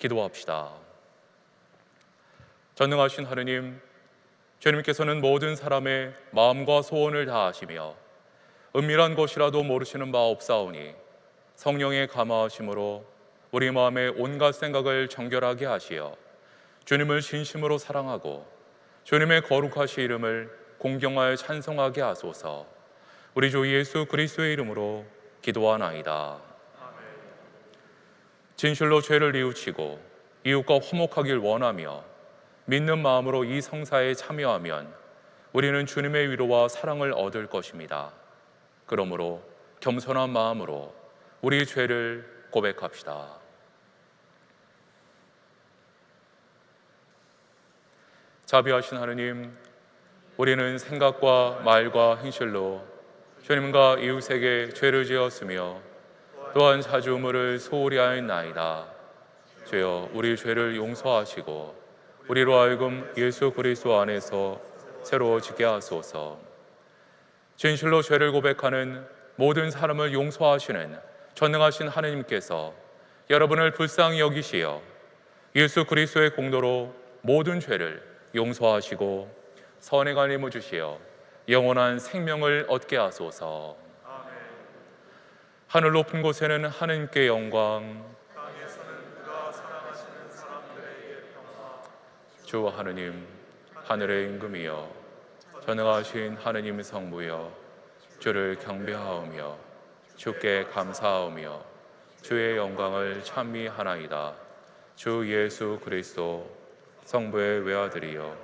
기도합시다. 전능하신 하느님, 주님께서는 모든 사람의 마음과 소원을 다 아시며 은밀한 것이라도 모르시는 바 없사오니 성령의 감화하심으로 우리 마음의 온갖 생각을 정결하게 하시어 주님을 진심으로 사랑하고 주님의 거룩하신 이름을 공경하여 찬송하게 하소서. 우리 주 예수 그리스도의 이름으로 기도하나이다. 진실로 죄를 뉘우치고 이웃과 화목하길 원하며 믿는 마음으로 이 성사에 참여하면 우리는 주님의 위로와 사랑을 얻을 것입니다. 그러므로 겸손한 마음으로 우리 죄를 고백합시다. 자비하신 하느님, 우리는 생각과 말과 행실로 주님과 이웃에게 죄를 지었으며 또한 자주 의무를 소홀히 하였나이다. 주여, 우리 죄를 용서하시고 우리로 하여금 예수 그리스도 안에서 새로워지게 하소서. 진실로 죄를 고백하는 모든 사람을 용서하시는 전능하신 하느님께서 여러분을 불쌍히 여기시어 예수 그리스도의 공로로 모든 죄를 용서하시고 선행을 힘을 주시어 영원한 생명을 얻게 하소서. 하늘 높은 곳에는 하느님께 영광, 땅에서는 그가 사랑하시는 사람들에게 평화. 주 하느님, 하늘의 임금이여, 전능하신 하느님 성부여, 주를 경배하오며 주께 감사하오며 주의 영광을 찬미하나이다. 주 예수 그리스도 성부의 외아들이여,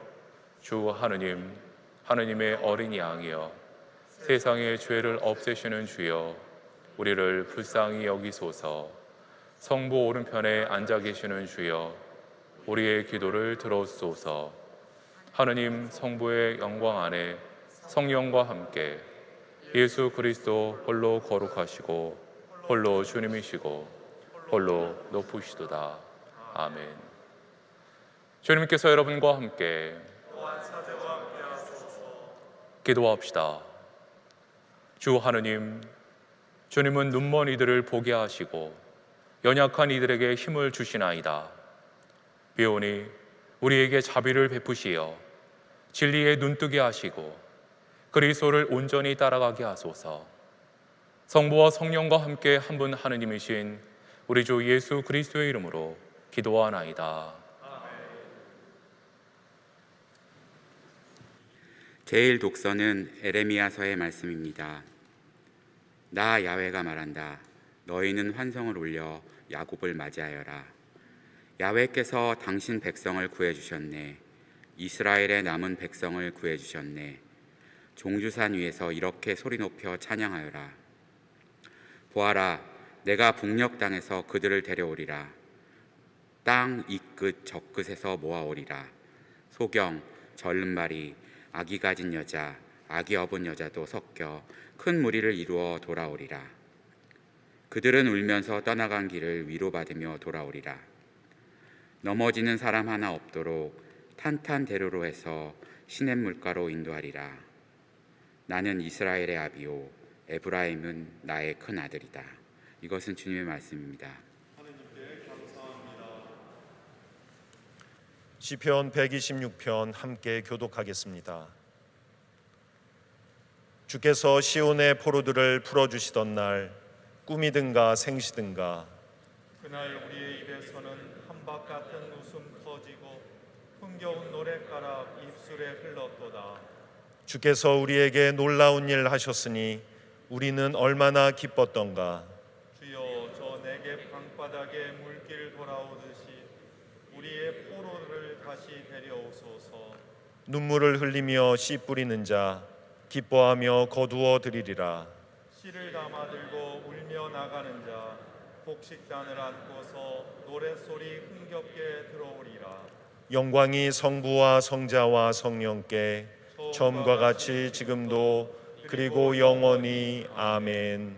주 하느님, 하느님의 어린 양이여, 세상의 죄를 없애시는 주여, 우리를 불쌍히 여기소서. 성부 오른편에 앉아 계시는 주여, 우리의 기도를 들어주소서. 하느님 성부의 영광 안에 성령과 함께 예수 그리스도 홀로 거룩하시고 홀로 주님이시고 홀로 높으시도다. 아멘. 주님께서 여러분과 함께 기도합시다. 주 하느님, 주님은 눈먼 이들을 보게 하시고 연약한 이들에게 힘을 주시나이다. 비오니 우리에게 자비를 베푸시어 진리에 눈뜨게 하시고 그리스도를 온전히 따라가게 하소서. 성부와 성령과 함께 한 분 하느님이신 우리 주 예수 그리스도의 이름으로 기도하나이다. 제1 독서는 에레미야서의 말씀입니다. 나 야훼가 말한다. 너희는 환성을 올려 야곱을 맞이하여라. 야훼께서 당신 백성을 구해주셨네. 이스라엘의 남은 백성을 구해주셨네. 종주산 위에서 이렇게 소리 높여 찬양하여라. 보아라, 내가 북녘 땅에서 그들을 데려오리라. 땅 이 끝 저 끝에서 모아오리라. 소경, 절름발이, 아기 가진 여자, 아기 업은 여자도 섞여 큰 무리를 이루어 돌아오리라. 그들은 울면서 떠나간 길을 위로받으며 돌아오리라. 넘어지는 사람 하나 없도록 탄탄대로로 해서 시냇물가로 인도하리라. 나는 이스라엘의 아비요 에브라임은 나의 큰 아들이다. 이것은 주님의 말씀입니다. 하느님께 감사합니다. 시편 126편 함께 교독하겠습니다. 주께서 시온의 포로들을 풀어주시던 날 꿈이든가 생시든가 그날 우리의 입에서는 한박 같은 웃음 터지고 흥겨운 노랫가락 입술에 흘렀도다. 주께서 우리에게 놀라운 일 하셨으니 우리는 얼마나 기뻤던가. 주여, 저 내게 방바닥에 물길 돌아오듯이 우리의 포로를 다시 데려오소서. 눈물을 흘리며 씨 뿌리는 자 기뻐하며 거두어 드리리라. 씨를 담아 들고 울며 나가는 자 곡식단을 안고서 노랫소리 흥겹게 들어오리라. 영광이 성부와 성자와 성령께 처음과 같이 지금도 그리고 영원히 아멘.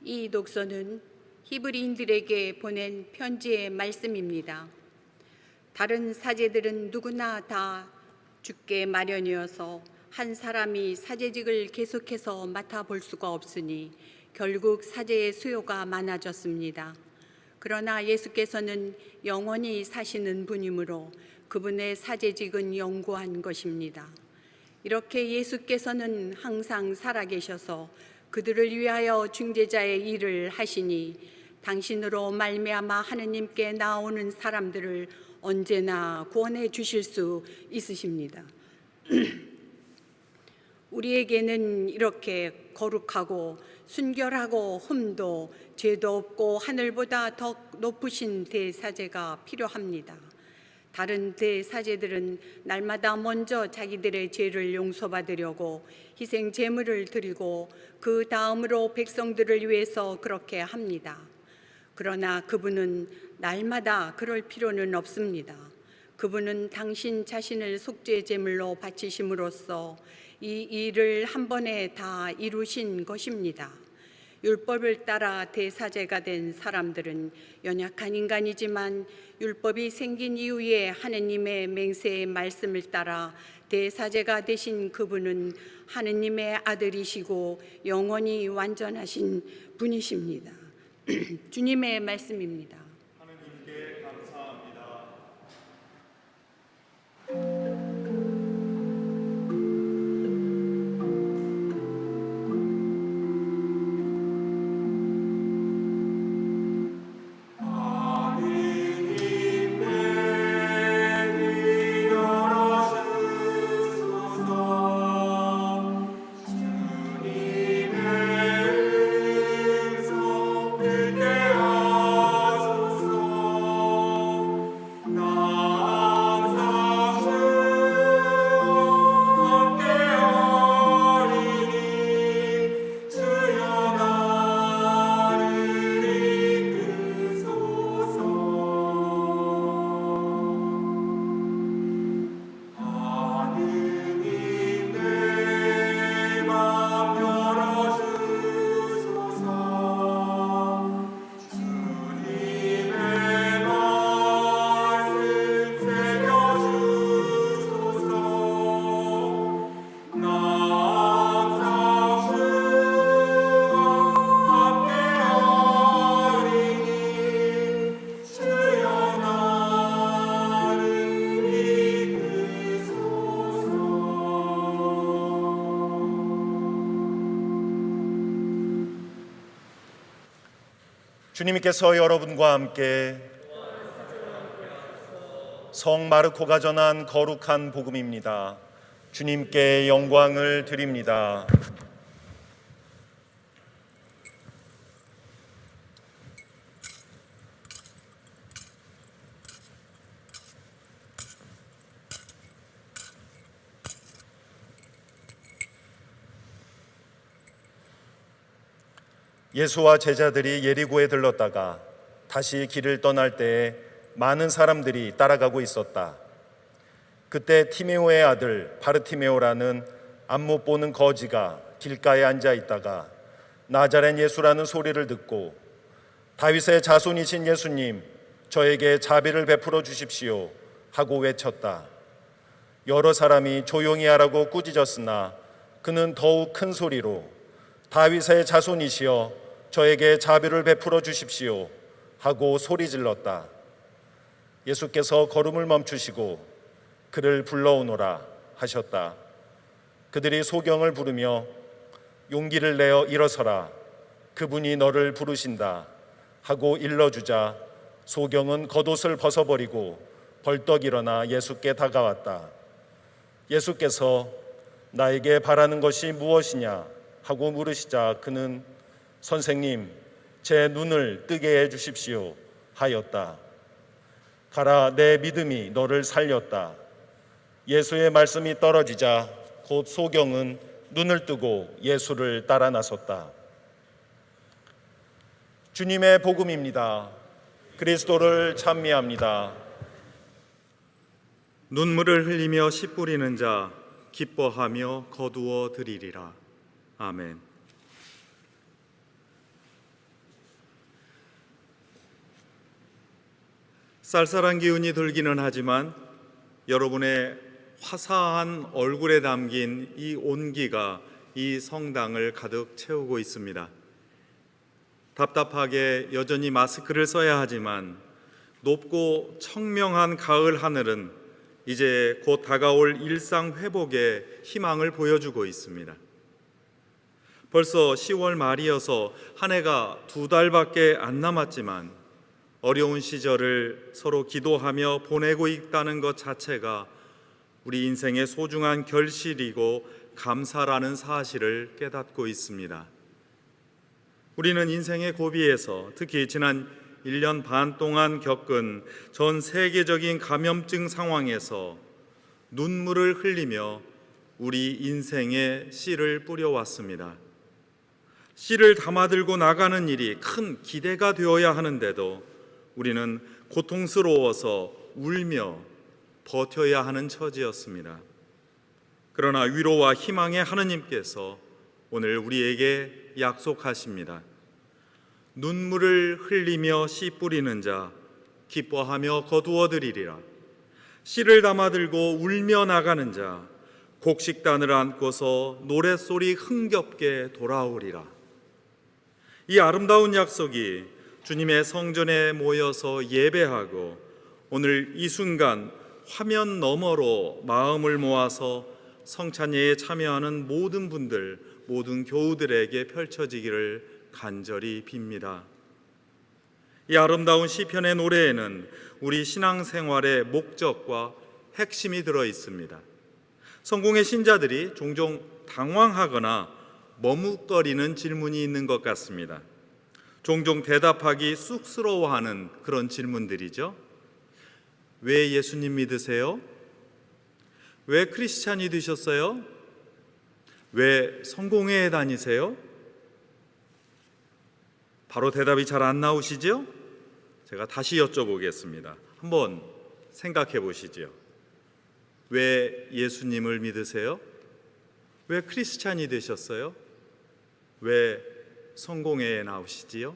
이 독서는 히브리인들에게 보낸 편지의 말씀입니다. 다른 사제들은 누구나 다 죽게 마련이어서 한 사람이 사제직을 계속해서 맡아볼 수가 없으니 결국 사제의 수요가 많아졌습니다. 그러나 예수께서는 영원히 사시는 분이므로 그분의 사제직은 영구한 것입니다. 이렇게 예수께서는 항상 살아계셔서 그들을 위하여 중재자의 일을 하시니 당신으로 말미암아 하느님께 나오는 사람들을 언제나 구원해 주실 수 있으십니다. 우리에게는 이렇게 거룩하고 순결하고 흠도 죄도 없고 하늘보다 더 높으신 대사제가 필요합니다. 다른 대사제들은 날마다 먼저 자기들의 죄를 용서받으려고 희생 제물을 드리고 그 다음으로 백성들을 위해서 그렇게 합니다. 그러나 그분은 날마다 그럴 필요는 없습니다. 그분은 당신 자신을 속죄 제물로 바치심으로써 이 일을 한 번에 다 이루신 것입니다. 율법을 따라 대사제가 된 사람들은 연약한 인간이지만 율법이 생긴 이후에 하느님의 맹세의 말씀을 따라 대사제가 되신 그분은 하느님의 아들이시고 영원히 완전하신 분이십니다. 주님의 말씀입니다. 하느님께 감사합니다. 주님께서 여러분과 함께 성 마르코가 전한 거룩한 복음입니다. 주님께 영광을 드립니다. 예수와 제자들이 예리고에 들렀다가 다시 길을 떠날 때에 많은 사람들이 따라가고 있었다. 그때 티메오의 아들 바르티메오라는 앞 못 보는 거지가 길가에 앉아 있다가 나자렛 예수라는 소리를 듣고 다윗의 자손이신 예수님, 저에게 자비를 베풀어 주십시오 하고 외쳤다. 여러 사람이 조용히 하라고 꾸짖었으나 그는 더욱 큰 소리로 다윗의 자손이시여 저에게 자비를 베풀어 주십시오 하고 소리질렀다. 예수께서 걸음을 멈추시고 그를 불러오너라 하셨다. 그들이 소경을 부르며 용기를 내어 일어서라, 그분이 너를 부르신다 하고 일러주자 소경은 겉옷을 벗어버리고 벌떡 일어나 예수께 다가왔다. 예수께서 나에게 바라는 것이 무엇이냐 하고 물으시자 그는 선생님, 제 눈을 뜨게 해 주십시오 하였다. 가라, 내 믿음이 너를 살렸다. 예수의 말씀이 떨어지자 곧 소경은 눈을 뜨고 예수를 따라 나섰다. 주님의 복음입니다. 그리스도를 찬미합니다. 눈물을 흘리며 씨 뿌리는 자 기뻐하며 거두어 드리리라. 아멘. 쌀쌀한 기운이 들기는 하지만 여러분의 화사한 얼굴에 담긴 이 온기가 이 성당을 가득 채우고 있습니다. 답답하게 여전히 마스크를 써야 하지만 높고 청명한 가을 하늘은 이제 곧 다가올 일상 회복의 희망을 보여주고 있습니다. 벌써 10월 말이어서 한 해가 2달밖에 안 남았지만 어려운 시절을 서로 기도하며 보내고 있다는 것 자체가 우리 인생의 소중한 결실이고 감사라는 사실을 깨닫고 있습니다. 우리는 인생의 고비에서 특히 지난 1년 반 동안 겪은 전 세계적인 감염증 상황에서 눈물을 흘리며 우리 인생의 씨를 뿌려왔습니다. 씨를 담아들고 나가는 일이 큰 기대가 되어야 하는데도 우리는 고통스러워서 울며 버텨야 하는 처지였습니다. 그러나 위로와 희망의 하느님께서 오늘 우리에게 약속하십니다. 눈물을 흘리며 씨 뿌리는 자 기뻐하며 거두어드리리라. 씨를 담아들고 울며 나가는 자 곡식단을 안고서 노랫소리 흥겹게 돌아오리라. 이 아름다운 약속이 주님의 성전에 모여서 예배하고 오늘 이 순간 화면 너머로 마음을 모아서 성찬예에 참여하는 모든 분들, 모든 교우들에게 펼쳐지기를 간절히 빕니다. 이 아름다운 시편의 노래에는 우리 신앙생활의 목적과 핵심이 들어 있습니다. 성공의 신자들이 종종 당황하거나 머뭇거리는 질문이 있는 것 같습니다. 종종 대답하기 쑥스러워하는 그런 질문들이죠. 왜 예수님 믿으세요? 왜 크리스찬이 되셨어요? 왜 성공회에 다니세요? 바로 대답이 잘 안 나오시죠? 제가 다시 여쭤보겠습니다. 한번 생각해 보시죠. 왜 예수님을 믿으세요? 왜 크리스찬이 되셨어요? 왜 성공회에 나오시지요?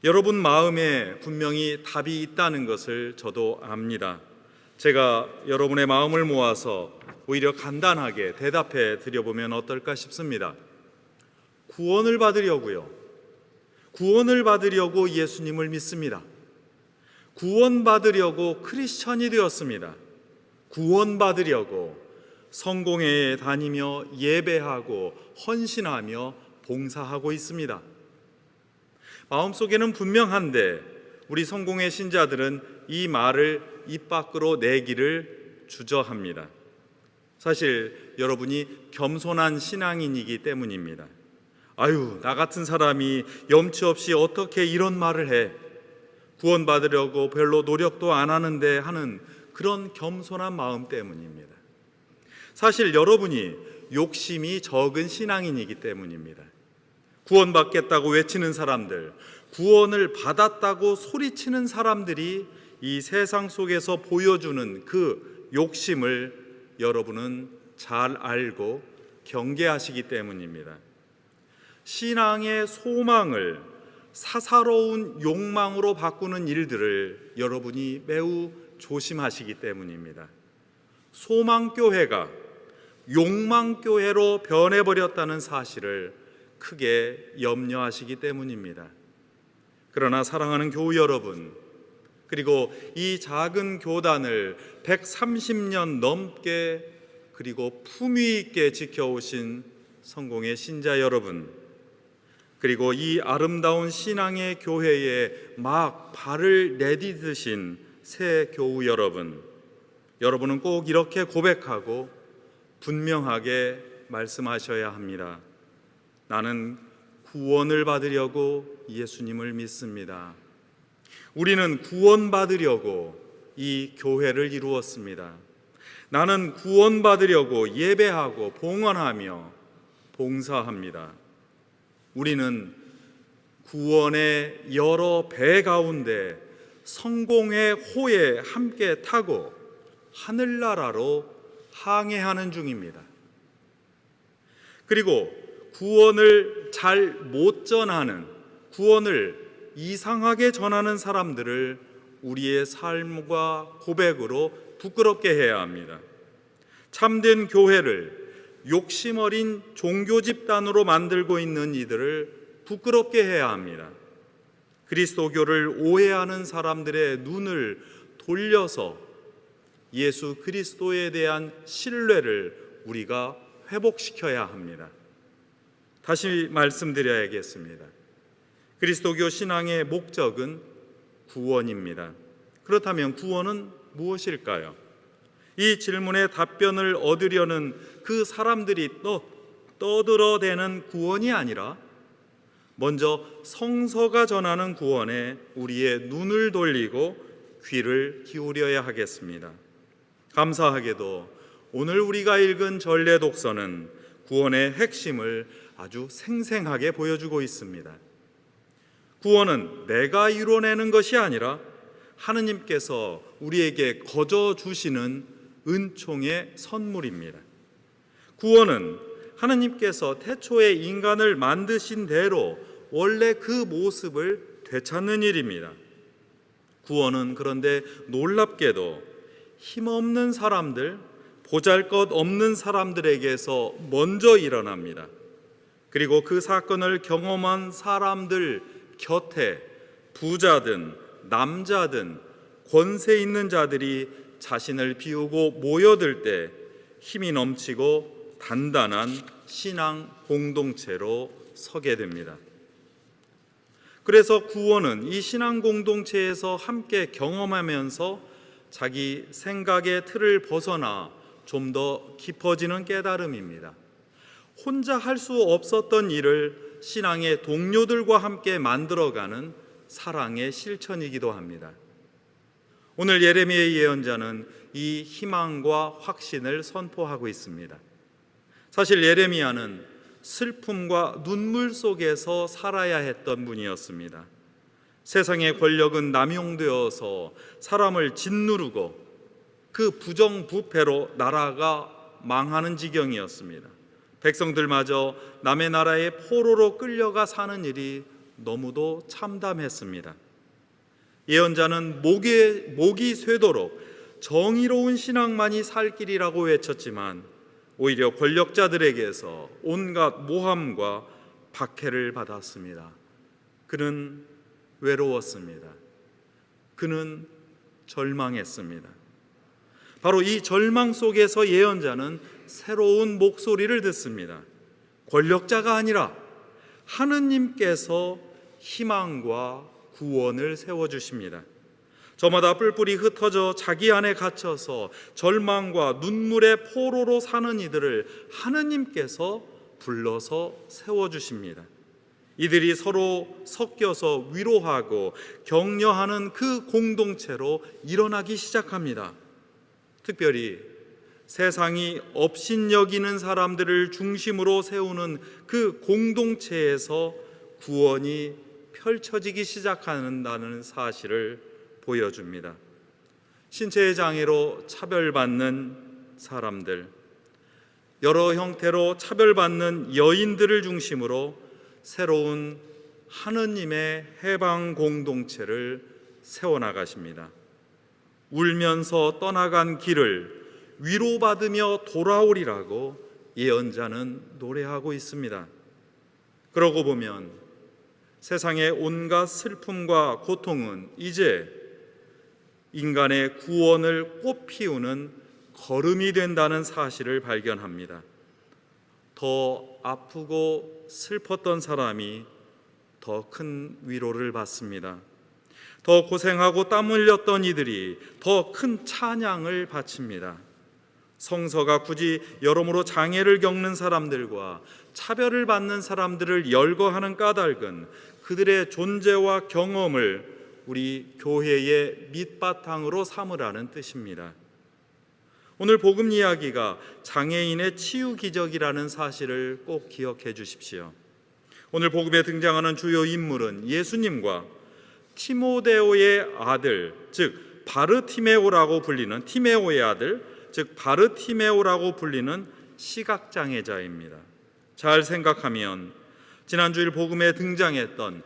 여러분 마음에 분명히 답이 있다는 것을 저도 압니다. 제가 여러분의 마음을 모아서 오히려 간단하게 대답해 드려보면 어떨까 싶습니다. 구원을 받으려고요. 구원을 받으려고 예수님을 믿습니다. 구원받으려고 크리스천이 되었습니다. 구원받으려고 성공회에 다니며 예배하고 헌신하며 봉사하고 있습니다. 마음속에는 분명한데 우리 성공회 신자들은 이 말을 입 밖으로 내기를 주저합니다. 사실 여러분이 겸손한 신앙인이기 때문입니다. 아유, 나 같은 사람이 염치 없이 어떻게 이런 말을 해? 구원받으려고 별로 노력도 안 하는데 하는 그런 겸손한 마음 때문입니다. 사실 여러분이 욕심이 적은 신앙인이기 때문입니다. 구원받겠다고 외치는 사람들, 구원을 받았다고 소리치는 사람들이 이 세상 속에서 보여주는 그 욕심을 여러분은 잘 알고 경계하시기 때문입니다. 신앙의 소망을 사사로운 욕망으로 바꾸는 일들을 여러분이 매우 조심하시기 때문입니다. 소망교회가 욕망교회로 변해버렸다는 사실을 크게 염려하시기 때문입니다. 그러나 사랑하는 교우 여러분, 그리고 이 작은 교단을 130년 넘게 그리고 품위 있게 지켜오신 성공의 신자 여러분, 그리고 이 아름다운 신앙의 교회에 막 발을 내디디신 새 교우 여러분, 여러분은 꼭 이렇게 고백하고 분명하게 말씀하셔야 합니다. 나는 구원을 받으려고 예수님을 믿습니다. 우리는 구원받으려고 이 교회를 이루었습니다. 나는 구원받으려고 예배하고 봉헌하며 봉사합니다. 우리는 구원의 여러 배 가운데 성공의 호에 함께 타고 하늘나라로 항해하는 중입니다. 그리고 구원을 잘 못 전하는, 구원을 이상하게 전하는 사람들을 우리의 삶과 고백으로 부끄럽게 해야 합니다. 참된 교회를 욕심 어린 종교 집단으로 만들고 있는 이들을 부끄럽게 해야 합니다. 그리스도교를 오해하는 사람들의 눈을 돌려서 예수 그리스도에 대한 신뢰를 우리가 회복시켜야 합니다. 다시 말씀드려야겠습니다. 그리스도교 신앙의 목적은 구원입니다. 그렇다면 구원은 무엇일까요? 이 질문에 답변을 얻으려는 그 사람들이 떠들어대는 구원이 아니라 먼저 성서가 전하는 구원에 우리의 눈을 돌리고 귀를 기울여야 하겠습니다. 감사하게도 오늘 우리가 읽은 전례 독서는 구원의 핵심을 아주 생생하게 보여주고 있습니다. 구원은 내가 이뤄내는 것이 아니라 하느님께서 우리에게 거저 주시는 은총의 선물입니다. 구원은 하느님께서 태초에 인간을 만드신 대로 원래 그 모습을 되찾는 일입니다. 구원은 그런데 놀랍게도 힘없는 사람들, 보잘것없는 사람들에게서 먼저 일어납니다. 그리고 그 사건을 경험한 사람들 곁에 부자든 남자든 권세 있는 자들이 자신을 비우고 모여들 때 힘이 넘치고 단단한 신앙 공동체로 서게 됩니다. 그래서 구원은 이 신앙 공동체에서 함께 경험하면서 자기 생각의 틀을 벗어나 좀 더 깊어지는 깨달음입니다. 혼자 할 수 없었던 일을 신앙의 동료들과 함께 만들어가는 사랑의 실천이기도 합니다. 오늘 예레미야의 예언자는 이 희망과 확신을 선포하고 있습니다. 사실 예레미야는 슬픔과 눈물 속에서 살아야 했던 분이었습니다. 세상의 권력은 남용되어서 사람을 짓누르고 그 부정부패로 나라가 망하는 지경이었습니다. 백성들마저 남의 나라의 포로로 끌려가 사는 일이 너무도 참담했습니다. 예언자는 목이 쇠도록 정의로운 신앙만이 살 길이라고 외쳤지만 오히려 권력자들에게서 온갖 모함과 박해를 받았습니다. 그는 외로웠습니다. 그는 절망했습니다. 바로 이 절망 속에서 예언자는 새로운 목소리를 듣습니다. 권력자가 아니라 하느님께서 희망과 구원을 세워주십니다. 저마다 뿔뿔이 흩어져 자기 안에 갇혀서 절망과 눈물의 포로로 사는 이들을 하느님께서 불러서 세워주십니다. 이들이 서로 섞여서 위로하고 격려하는 그 공동체로 일어나기 시작합니다. 특별히 세상이 업신여기는 사람들을 중심으로 세우는 그 공동체에서 구원이 펼쳐지기 시작한다는 사실을 보여줍니다. 신체의 장애로 차별받는 사람들, 여러 형태로 차별받는 여인들을 중심으로 새로운 하느님의 해방 공동체를 세워나가십니다. 울면서 떠나간 길을 위로받으며 돌아오리라고 예언자는 노래하고 있습니다. 그러고 보면 세상의 온갖 슬픔과 고통은 이제 인간의 구원을 꽃피우는 걸음이 된다는 사실을 발견합니다. 더 아프고 슬펐던 사람이 더 큰 위로를 받습니다. 더 고생하고 땀 흘렸던 이들이 더 큰 찬양을 바칩니다. 성서가 굳이 여러모로 장애를 겪는 사람들과 차별을 받는 사람들을 열거하는 까닭은 그들의 존재와 경험을 우리 교회의 밑바탕으로 삼으라는 뜻입니다. 오늘 복음 이야기가 장애인의 치유 기적이라는 사실을 꼭 기억해 주십시오. 오늘 복음에 등장하는 주요 인물은 예수님과 티모데오의 아들, 즉 바르티메오라고 불리는 티메오의 아들, 즉 바르티메오라고 불리는 시각장애자입니다. 잘 생각하면 지난주일 복음에 등장했던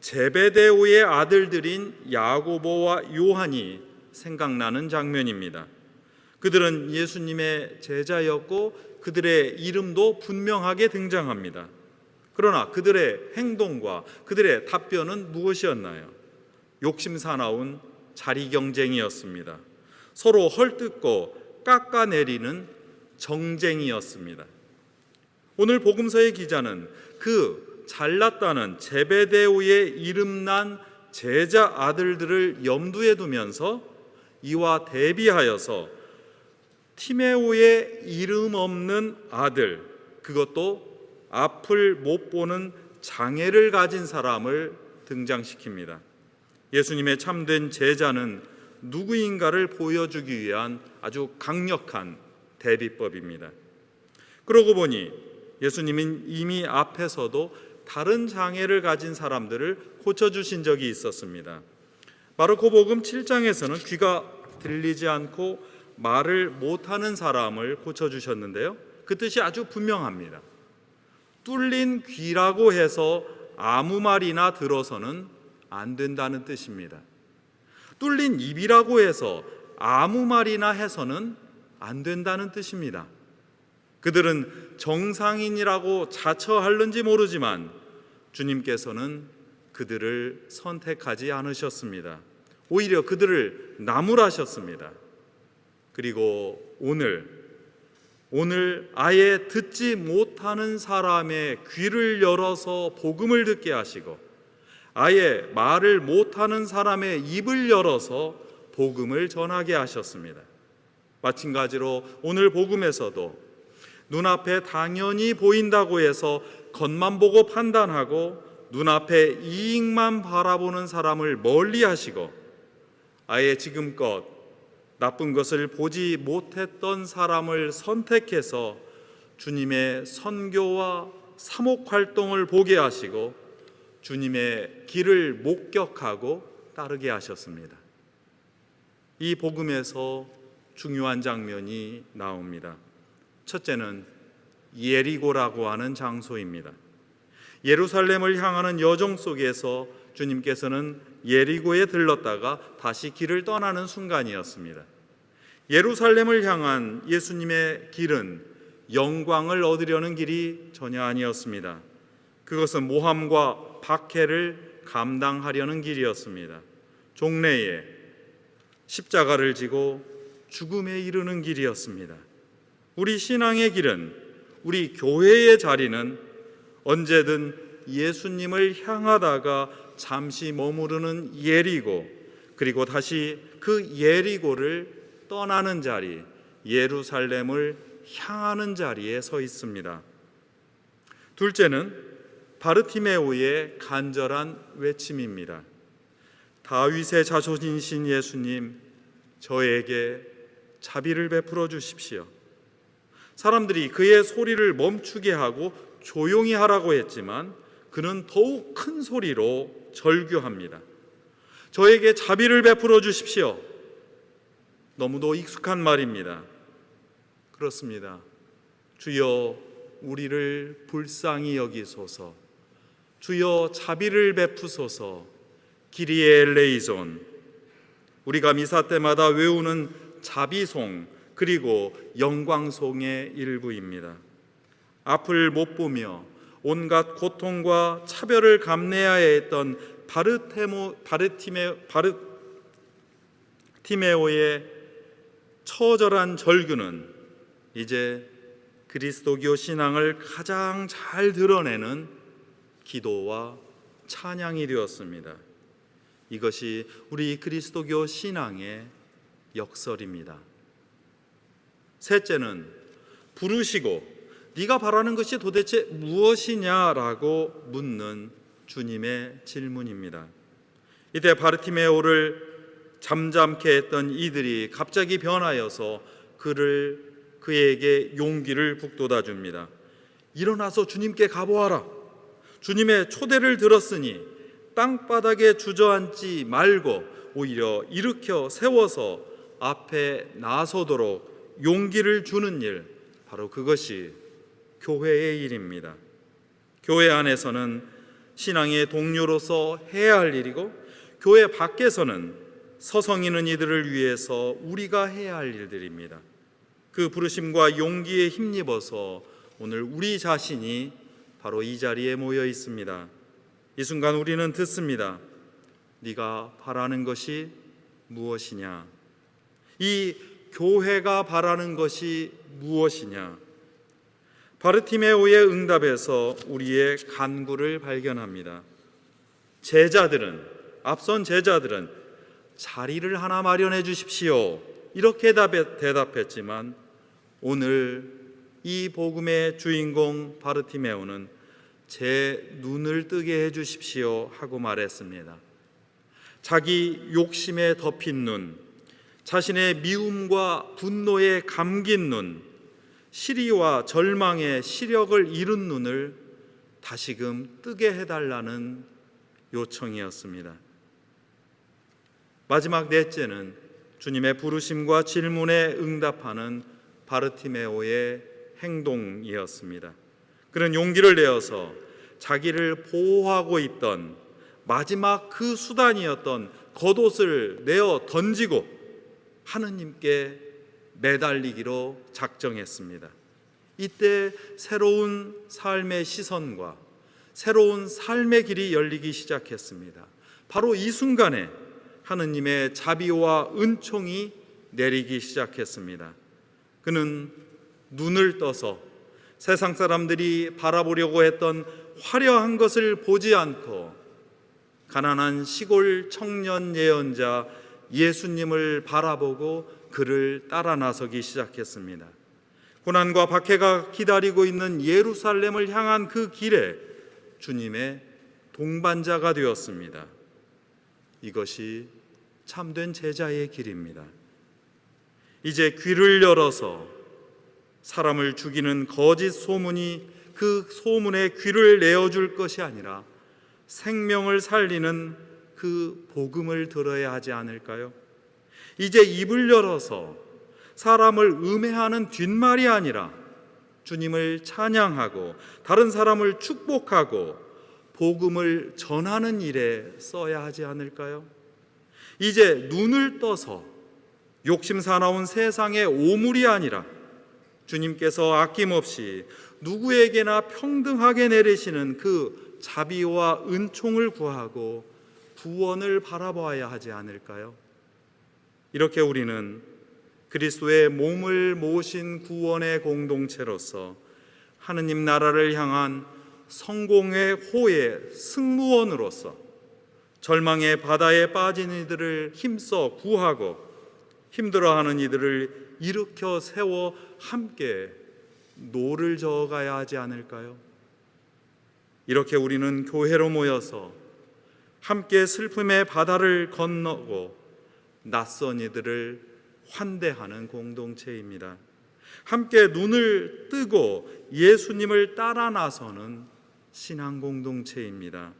제베데오의 아들들인 야고보와 요한이 생각나는 장면입니다. 그들은 예수님의 제자였고 그들의 이름도 분명하게 등장합니다. 그러나 그들의 행동과 그들의 답변은 무엇이었나요? 욕심사나운 자리 경쟁이었습니다. 서로 헐뜯고 깎아내리는 정쟁이었습니다. 오늘 복음서의 기자는 그 잘났다는 제베데오의 이름난 제자 아들들을 염두에 두면서 이와 대비하여서 티메오의 이름 없는 아들, 그것도 앞을 못 보는 장애를 가진 사람을 등장시킵니다. 예수님의 참된 제자는 누구인가를 보여주기 위한 아주 강력한 대비법입니다. 그러고 보니 예수님은 이미 앞에서도 다른 장애를 가진 사람들을 고쳐주신 적이 있었습니다. 마르코복음 7장에서는 귀가 들리지 않고 말을 못하는 사람을 고쳐주셨는데요, 그 뜻이 아주 분명합니다. 뚫린 귀라고 해서 아무 말이나 들어서는 안 된다는 뜻입니다. 뚫린 입이라고 해서 아무 말이나 해서는 안 된다는 뜻입니다. 그들은 정상인이라고 자처하는지 모르지만 주님께서는 그들을 선택하지 않으셨습니다. 오히려 그들을 나무라셨습니다. 그리고 오늘 아예 듣지 못하는 사람의 귀를 열어서 복음을 듣게 하시고, 아예 말을 못하는 사람의 입을 열어서 복음을 전하게 하셨습니다. 마찬가지로 오늘 복음에서도 눈앞에 당연히 보인다고 해서 겉만 보고 판단하고 눈앞에 이익만 바라보는 사람을 멀리 하시고, 아예 지금껏 나쁜 것을 보지 못했던 사람을 선택해서 주님의 선교와 사목 활동을 보게 하시고 주님의 길을 목격하고 따르게 하셨습니다. 이 복음에서 중요한 장면이 나옵니다. 첫째는 예리고라고 하는 장소입니다. 예루살렘을 향하는 여정 속에서 주님께서는 예리고에 들렀다가 다시 길을 떠나는 순간이었습니다. 예루살렘을 향한 예수님의 길은 영광을 얻으려는 길이 전혀 아니었습니다. 그것은 모함과 박해를 감당하려는 길이었습니다. 종래에 십자가를 지고 죽음에 이르는 길이었습니다. 우리 신앙의 길은, 우리 교회의 자리는 언제든 예수님을 향하다가 잠시 머무르는 예리고, 그리고 다시 그 예리고를 떠나는 자리, 예루살렘을 향하는 자리에 서 있습니다. 둘째는 바르티메오의 간절한 외침입니다. 다윗의 자손이신 예수님, 저에게 자비를 베풀어 주십시오. 사람들이 그의 소리를 멈추게 하고 조용히 하라고 했지만 그는 더욱 큰 소리로 절규합니다. 저에게 자비를 베풀어 주십시오. 너무도 익숙한 말입니다. 그렇습니다. 주여 우리를 불쌍히 여기소서. 주여 자비를 베푸소서. 기리에 엘레이존. 우리가 미사 때마다 외우는 자비송, 그리고 영광송의 일부입니다. 앞을 못 보며 온갖 고통과 차별을 감내해야 했던 바르티메오의 처절한 절규는 이제 그리스도교 신앙을 가장 잘 드러내는 기도와 찬양이 되었습니다. 이것이 우리 그리스도교 신앙의 역설입니다. 셋째는 부르시고 네가 바라는 것이 도대체 무엇이냐라고 묻는 주님의 질문입니다. 이때 바르티메오를 잠잠케 했던 이들이 갑자기 변하여서 그에게 용기를 북돋아 줍니다. 일어나서 주님께 가보아라. 주님의 초대를 들었으니 땅바닥에 주저앉지 말고 오히려 일으켜 세워서 앞에 나서도록 용기를 주는 일, 바로 그것이 교회의 일입니다. 교회 안에서는 신앙의 동료로서 해야 할 일이고, 교회 밖에서는 서성이는 이들을 위해서 우리가 해야 할 일들입니다. 그 부르심과 용기에 힘입어서 오늘 우리 자신이 바로 이 자리에 모여 있습니다. 이 순간 우리는 듣습니다. 네가 바라는 것이 무엇이냐? 이 교회가 바라는 것이 무엇이냐? 바르티메오의 응답에서 우리의 간구를 발견합니다. 앞선 제자들은 자리를 하나 마련해 주십시오, 이렇게 대답했지만 오늘 이 복음의 주인공 바르티메오는 제 눈을 뜨게 해 주십시오 하고 말했습니다. 자기 욕심에 덮인 눈, 자신의 미움과 분노에 감긴 눈, 시리와 절망의 시력을 잃은 눈을 다시금 뜨게 해달라는 요청이었습니다. 마지막 넷째는 주님의 부르심과 질문에 응답하는 바르티메오의 행동이었습니다. 그는 용기를 내어서 자기를 보호하고 있던 마지막 그 수단이었던 겉옷을 내어 던지고 하느님께 매달리기로 작정했습니다. 이때 새로운 삶의 시선과 새로운 삶의 길이 열리기 시작했습니다. 바로 이 순간에 하느님의 자비와 은총이 내리기 시작했습니다. 그는 눈을 떠서 세상 사람들이 바라보려고 했던 화려한 것을 보지 않고 가난한 시골 청년 예언자 예수님을 바라보고 그를 따라 나서기 시작했습니다. 고난과 박해가 기다리고 있는 예루살렘을 향한 그 길에 주님의 동반자가 되었습니다. 이것이 참된 제자의 길입니다. 이제 귀를 열어서 사람을 죽이는 거짓 소문이 그 소문에 귀를 내어줄 것이 아니라 생명을 살리는 그 복음을 들어야 하지 않을까요? 이제 입을 열어서 사람을 음해하는 뒷말이 아니라 주님을 찬양하고 다른 사람을 축복하고 복음을 전하는 일에 써야 하지 않을까요? 이제 눈을 떠서 욕심 사나운 세상의 오물이 아니라 주님께서 아낌없이 누구에게나 평등하게 내리시는 그 자비와 은총을 구하고 구원을 바라봐야 하지 않을까요? 이렇게 우리는 그리스도의 몸을 모신 구원의 공동체로서 하느님 나라를 향한 성공의 호의 승무원으로서 절망의 바다에 빠진 이들을 힘써 구하고 힘들어하는 이들을 일으켜 세워 함께 노를 저어가야 하지 않을까요? 이렇게 우리는 교회로 모여서 함께 슬픔의 바다를 건너고 낯선 이들을 환대하는 공동체입니다. 함께 눈을 뜨고 예수님을 따라 나서는 신앙 공동체입니다.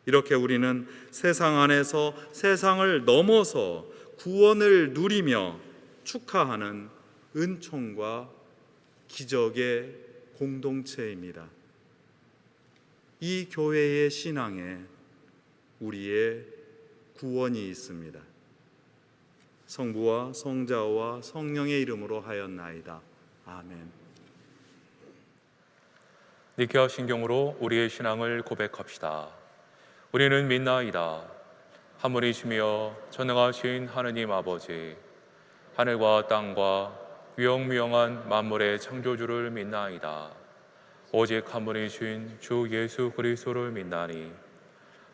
이렇게 우리는 세상 안에서 세상을 넘어서 구원을 누리며 축하하는 은총과 기적의 공동체입니다. 이 교회의 신앙에 우리의 구원이 있습니다. 성부와 성자와 성령의 이름으로 하였나이다. 아멘. 니케아 신경으로 우리의 신앙을 고백합시다. 우리는 믿나이다. 한 분이시며 전능하신 하느님 아버지, 하늘과 땅과 위영무영한 만물의 창조주를 믿나이다. 오직 한 분이신 주 예수 그리스도를 믿나니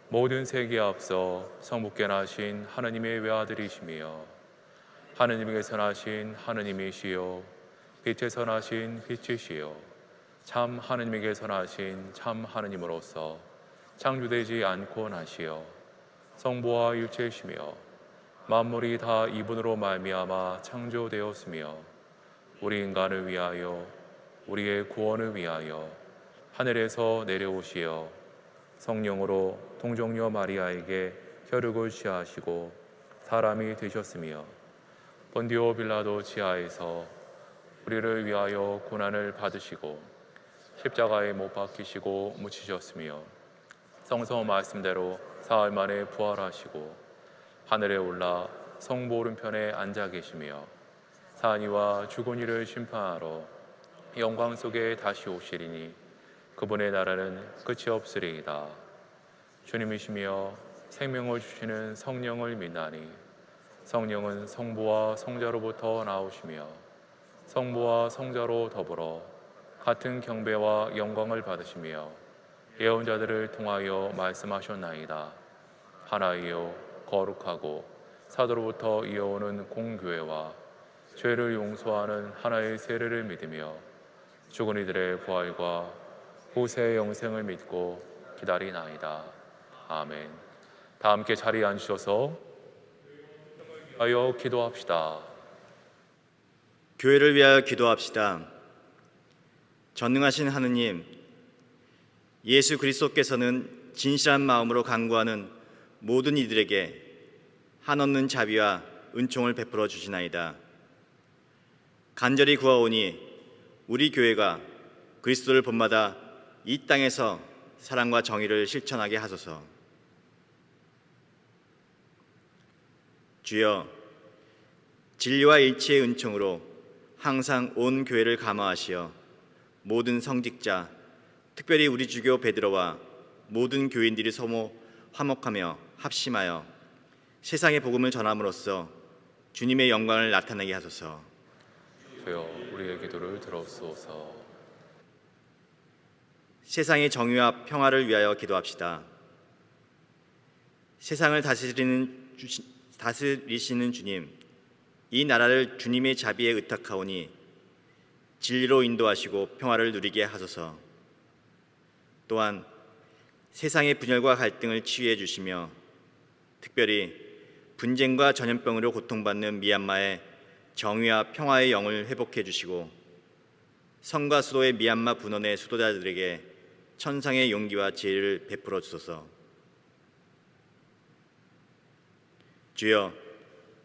모든 세계에 앞서 성부께 나신 하느님의 외아들이시며 하느님에게서 나신 하느님이시요 빛에서 나신 빛이시요 참 하느님에게서 나신 참 하느님으로서 창조되지 않고 나시어 성부와 일체이시며 만물이 다 이분으로 말미암아 창조되었으며 우리 인간을 위하여 우리의 구원을 위하여 하늘에서 내려오시어 성령으로 동정녀 마리아에게 혈육을 취하시고 사람이 되셨으며 본디오 빌라도 지하에서 우리를 위하여 고난을 받으시고 십자가에 못 박히시고 묻히셨으며 성서 말씀대로 사흘 만에 부활하시고 하늘에 올라 성부 오른편에 앉아 계시며 산이와 죽은 이를 심판하러 영광 속에 다시 오시리니 그분의 나라는 끝이 없으리이다. 주님이시며 생명을 주시는 성령을 믿나니 성령은 성부와 성자로부터 나오시며 성부와 성자로 더불어 같은 경배와 영광을 받으시며 예언자들을 통하여 말씀하셨나이다. 하나이요 거룩하고 사도로부터 이어오는 공교회와 죄를 용서하는 하나의 세례를 믿으며 죽은 이들의 부활과 후세의 영생을 믿고 기다리나이다. 아멘. 다 함께 자리에 앉으셔서 하여 기도합시다. 교회를 위하여 기도합시다. 전능하신 하느님, 예수 그리스도께서는 진실한 마음으로 간구하는 모든 이들에게 한없는 자비와 은총을 베풀어 주시나이다. 간절히 구하오니 우리 교회가 그리스도를 본받아 이 땅에서 사랑과 정의를 실천하게 하소서. 주여, 진리와 일치의 은총으로 항상 온 교회를 감화하시어 모든 성직자, 특별히 우리 주교 베드로와 모든 교인들이 서로 화목하며 합심하여 세상의 복음을 전함으로써 주님의 영광을 나타내게 하소서. 주여 우리의 기도를 들어주소서. 세상의 정의와 평화를 위하여 기도합시다. 세상을 다스리시는 주님, 이 나라를 주님의 자비에 의탁하오니 진리로 인도하시고 평화를 누리게 하소서. 또한 세상의 분열과 갈등을 치유해 주시며 특별히 분쟁과 전염병으로 고통받는 미얀마의 정의와 평화의 영을 회복해 주시고 성과 수도의 미얀마 분원의 수도자들에게 천상의 용기와 지혜를 베풀어 주소서. 주여,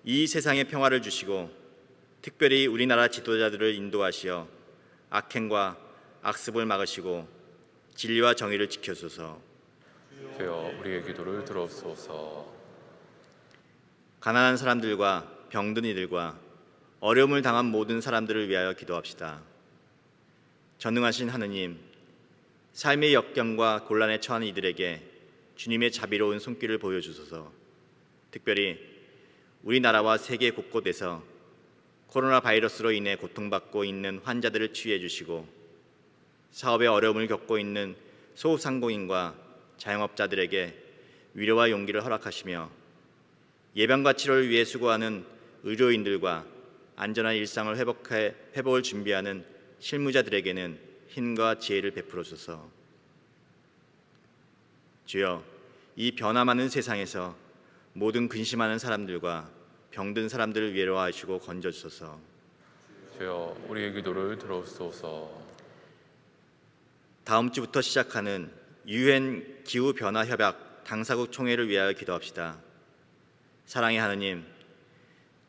이 세상에 평화를 주시고 특별히 우리나라 지도자들을 인도하시어 악행과 악습을 막으시고 진리와 정의를 지켜주소서. 주여 우리의 기도를 들어주소서. 가난한 사람들과 병든 이들과 어려움을 당한 모든 사람들을 위하여 기도합시다. 전능하신 하느님, 삶의 역경과 곤란에 처한 이들에게 주님의 자비로운 손길을 보여주소서. 특별히 우리나라와 세계 곳곳에서 코로나 바이러스로 인해 고통받고 있는 환자들을 치유해 주시고 사업에 어려움을 겪고 있는 소상공인과 자영업자들에게 위로와 용기를 허락하시며 예방과 치료를 위해 수고하는 의료인들과 안전한 일상을 회복을 준비하는 실무자들에게는 힘과 지혜를 베풀어 주소서. 주여, 이 변화 많은 세상에서 모든 근심하는 사람들과 병든 사람들을 위로하시고 건져 주소서. 주여 우리의 기도를 들어주소서. 다음 주부터 시작하는 유엔 기후 변화 협약 당사국 총회를 위하여 기도합시다. 사랑의 하느님,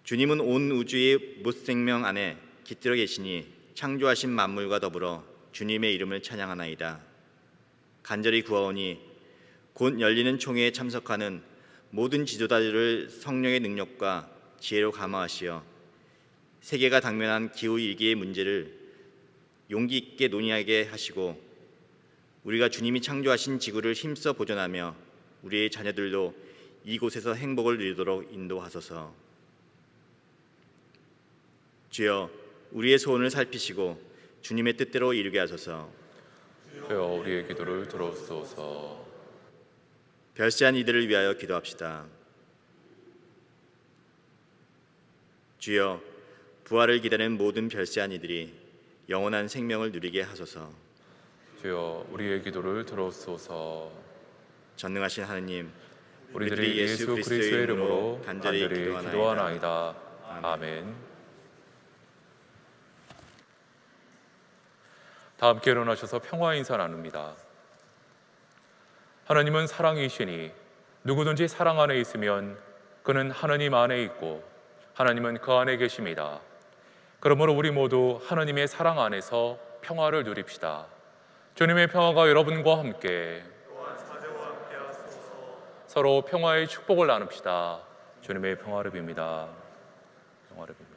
주님은 온 우주의 무생명 안에 깃들어 계시니 창조하신 만물과 더불어 주님의 이름을 찬양하나이다. 간절히 구하오니 곧 열리는 총회에 참석하는 모든 지도자들을 성령의 능력과 지혜로 감화하시어 세계가 당면한 기후 위기의 문제를 용기 있게 논의하게 하시고 우리가 주님이 창조하신 지구를 힘써 보존하며 우리의 자녀들도 이곳에서 행복을 누리도록 인도하소서. 주여, 우리의 소원을 살피시고 주님의 뜻대로 이루게 하소서. 주여 우리의 기도를 들어주소서. 별세한 이들을 위하여 기도합시다. 주여, 부활을 기다리는 모든 별세한 이들이 영원한 생명을 누리게 하소서. 주여 우리의 기도를 들어주소서. 전능하신 하느님, 우리들이 예수 그리스도의 이름으로 간절히 기도하나이다. 아멘. 다 함께 일어나셔서 평화 인사 나눕니다. 하나님은 사랑이시니 누구든지 사랑 안에 있으면 그는 하나님 안에 있고 하나님은 그 안에 계십니다. 그러므로 우리 모두 하나님의 사랑 안에서 평화를 누립시다. 주님의 평화가 여러분과 함께 서로 평화의 축복을 나눕시다. 주님의 평화를 빕니다. 평화를 빕니다.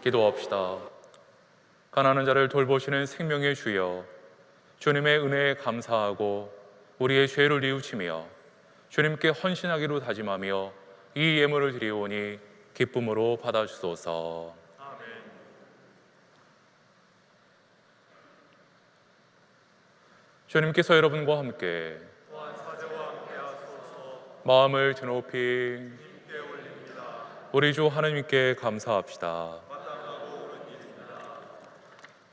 기도합시다. 가난한 자를 돌보시는 생명의 주여, 주님의 은혜에 감사하고 우리의 죄를 뉘우치며 주님께 헌신하기로 다짐하며 이 예물을 드리오니 기쁨으로 받아주소서. 주님께서 여러분과 함께 마음을 드높이 우리 주 하나님께 감사합시다.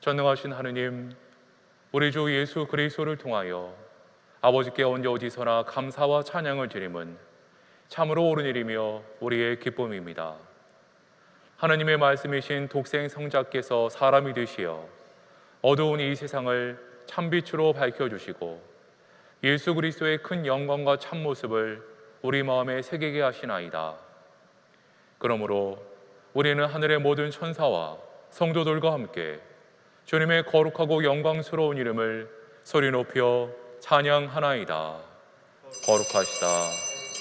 전능하신 하느님, 우리 주 예수 그리스도를 통하여 아버지께 언제 어디서나 감사와 찬양을 드림은 참으로 옳은 일이며 우리의 기쁨입니다. 하나님의 말씀이신 독생 성자께서 사람이 되시어 어두운 이 세상을 참빛으로 밝혀주시고 예수 그리스도의 큰 영광과 참모습을 우리 마음에 새기게 하시나이다. 그러므로 우리는 하늘의 모든 천사와 성도들과 함께 주님의 거룩하고 영광스러운 이름을 소리 높여 찬양하나이다. 거룩하시다,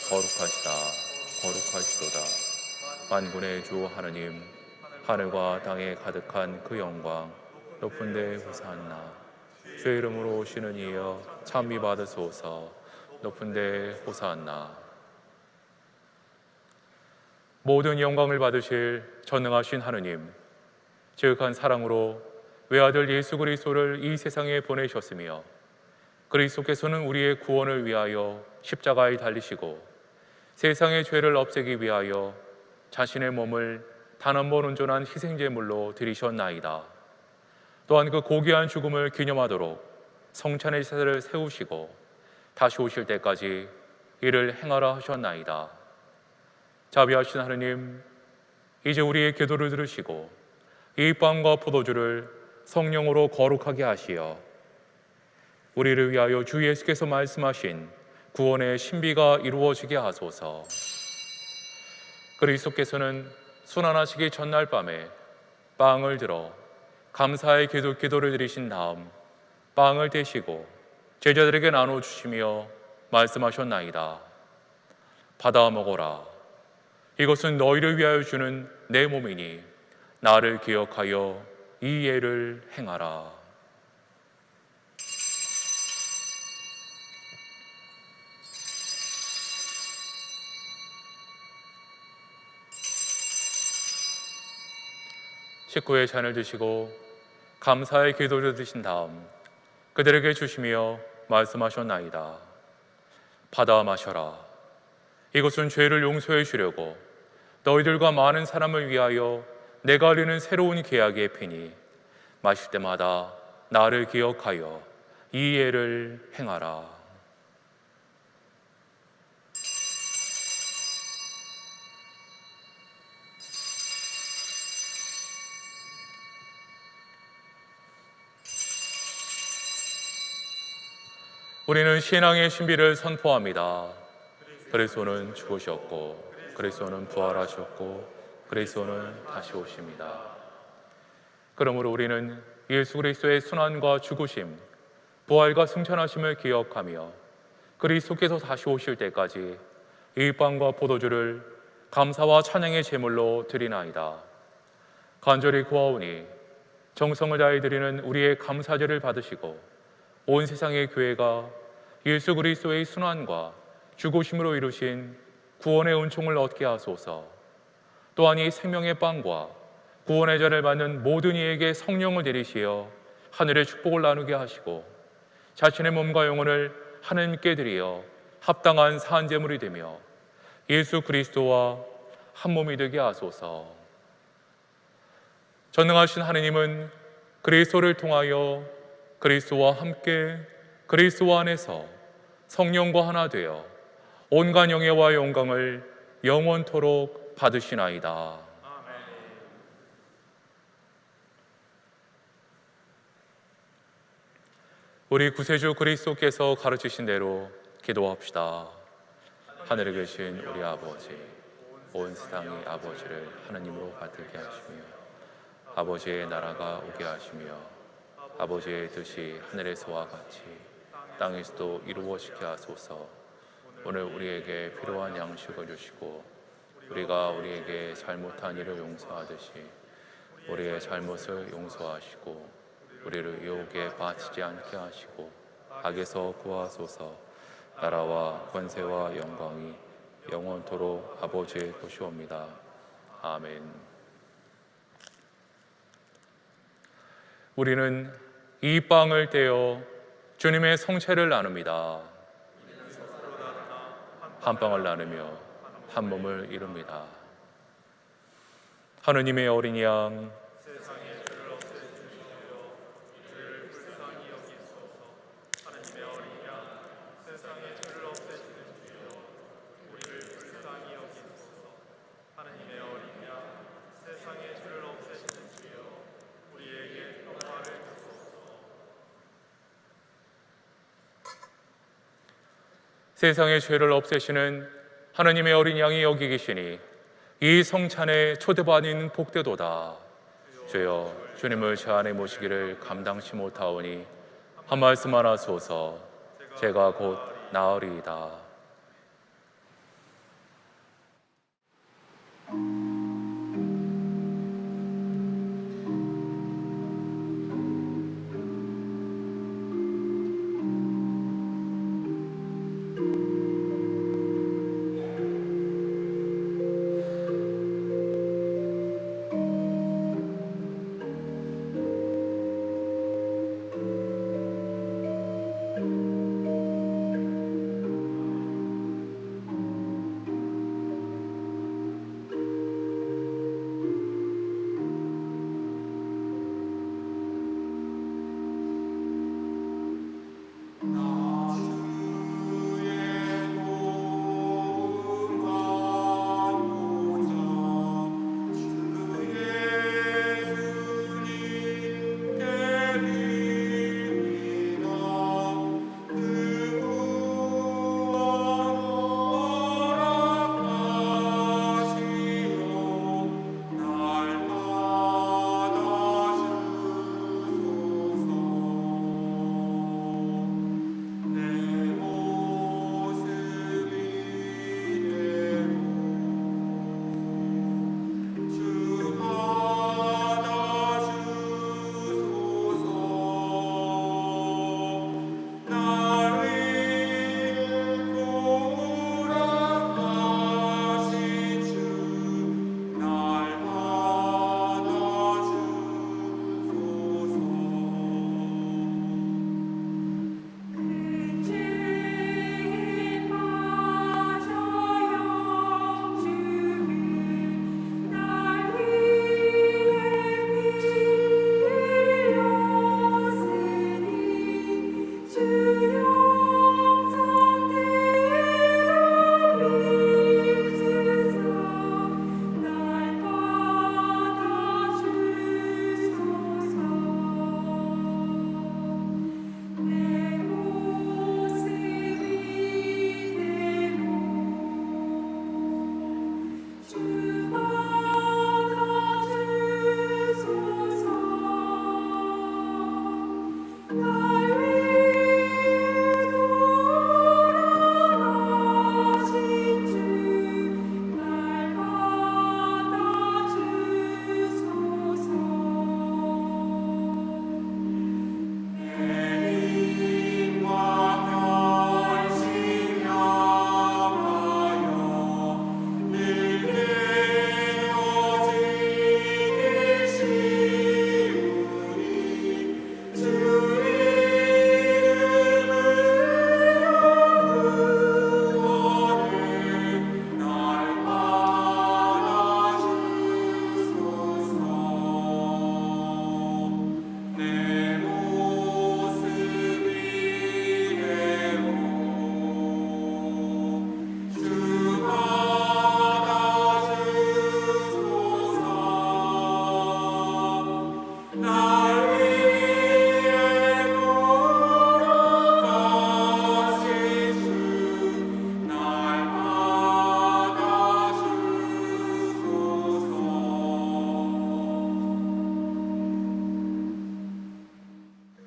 거룩하시다, 거룩하시도다. 만군의 주 하느님, 하늘과 땅에 가득한 그 영광, 높은 데 호산나. 주의 이름으로 오시는 이여 찬미 받으소서. 높은 데 호산나. 모든 영광을 받으실 전능하신 하느님, 지극한 사랑으로 외아들 예수 그리스도를 이 세상에 보내셨으며 그리스도께서는 우리의 구원을 위하여 십자가에 달리시고 세상의 죄를 없애기 위하여 자신의 몸을 단 한 번 온전한 희생제물로 드리셨나이다. 또한 그 고귀한 죽음을 기념하도록 성찬의 제사를 세우시고 다시 오실 때까지 이를 행하라 하셨나이다. 자비하신 하느님, 이제 우리의 기도를 들으시고 이 빵과 포도주를 성령으로 거룩하게 하시어 우리를 위하여 주 예수께서 말씀하신 구원의 신비가 이루어지게 하소서. 그리스도께서는 순환하시기 전날 밤에 빵을 들어 감사의 기도를 드리신 다음 빵을 떼시고 제자들에게 나눠주시며 말씀하셨나이다. 받아 먹어라. 이것은 너희를 위하여 주는 내 몸이니 나를 기억하여 이 예를 행하라. 식구의 잔을 드시고 감사의 기도를 드신 다음 그들에게 주시며 말씀하셨나이다. 받아 마셔라. 이것은 죄를 용서해 주려고 너희들과 많은 사람을 위하여 내가 알리는 새로운 계약의 피니 마실 때마다 나를 기억하여 이 예를 행하라. 우리는 신앙의 신비를 선포합니다. 그리스도는 죽으셨고 그리스도는 부활하셨고 그리스도는 다시 오십니다. 그러므로 우리는 예수 그리스도의 순환과 죽으심, 부활과 승천하심을 기억하며 그리스도께서 다시 오실 때까지 이 빵과 포도주를 감사와 찬양의 제물로 드리나이다. 간절히 구하오니 정성을 다해 드리는 우리의 감사제를 받으시고 온 세상의 교회가 예수 그리스도의 순환과 죽으심으로 이루신 구원의 은총을 얻게 하소서. 또한 이 생명의 빵과 구원의 잔을 받는 모든 이에게 성령을 내리시어 하늘의 축복을 나누게 하시고 자신의 몸과 영혼을 하나님께 드리어 합당한 산제물이 되며 예수 그리스도와 한 몸이 되게 하소서. 전능하신 하느님은 그리스도를 통하여 그리스도와 함께 그리스도 안에서 성령과 하나 되어 온갖 영예와 영광을 영원토록 받으시나이다. 우리 구세주 그리스도께서 가르치신 대로 기도합시다. 하늘에 계신 우리 아버지, 온 세상의 아버지를 하나님으로 받들게 하시며 아버지의 나라가 오게 하시며 아버지의 뜻이 하늘에서와 같이 땅에서도 이루어지게 하소서. 오늘 우리에게 필요한 양식을 주시고 우리가 우리에게 잘못한 일을 용서하듯이 우리의 잘못을 용서하시고 우리를 유혹에 빠지지 않게 하시고 악에서 구하소서. 나라와 권세와 영광이 영원토록 아버지의 것이옵니다. 아멘. 우리는 이 빵을 떼어 주님의 성체를 나눕니다. 한 빵을 나누며 한 몸을 이룹니다. 하느님의 어린 양, 세상의 죄를 없애시는 하느님의 어린 양이 여기 계시니 이 성찬에 초대받은 복되도다. 주여, 주님을 제 안에 모시기를 감당치 못하오니 한 말씀만 하소서. 제가 곧 나으리이다.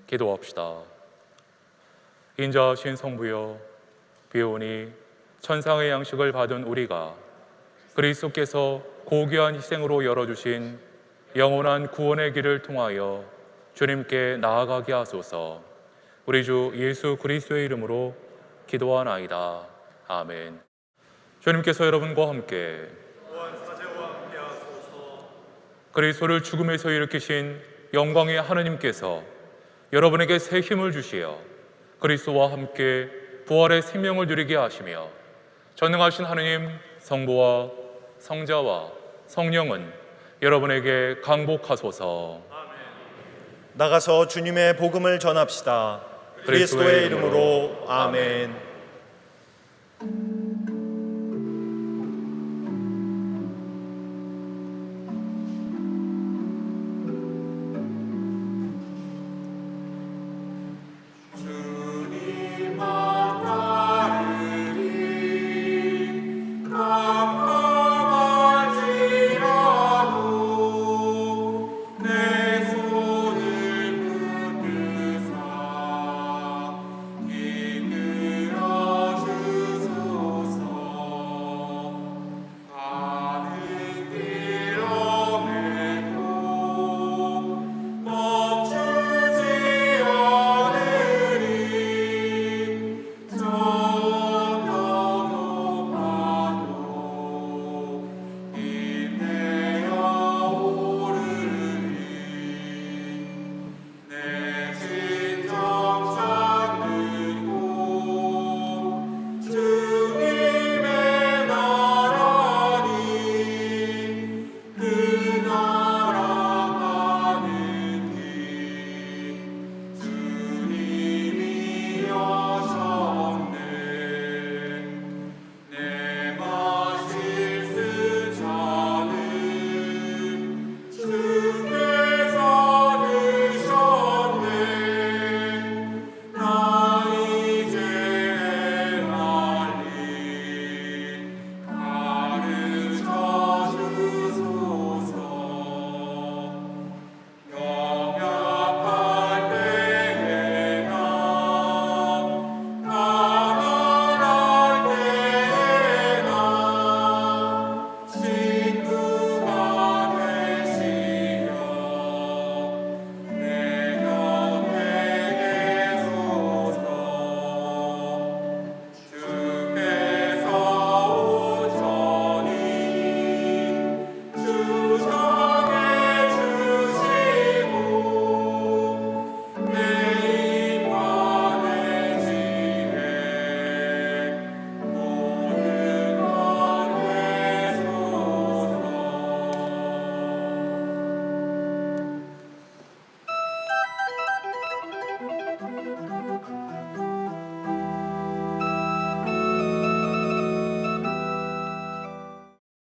기도합시다. 인자하신 성부여, 비오니 천상의 양식을 받은 우리가 그리스도께서 고귀한 희생으로 열어주신 영원한 구원의 길을 통하여 주님께 나아가게 하소서. 우리 주 예수 그리스도의 이름으로 기도하나이다. 아멘. 주님께서 여러분과 함께 그리스도를 죽음에서 일으키신 영광의 하느님께서 여러분에게 새 힘을 주시어 그리스도와 함께 부활의 생명을 누리게 하시며 전능하신 하느님 성부와 성자와 성령은 여러분에게 강복하소서. 나가서 주님의 복음을 전합시다. 그리스도의 이름으로 아멘.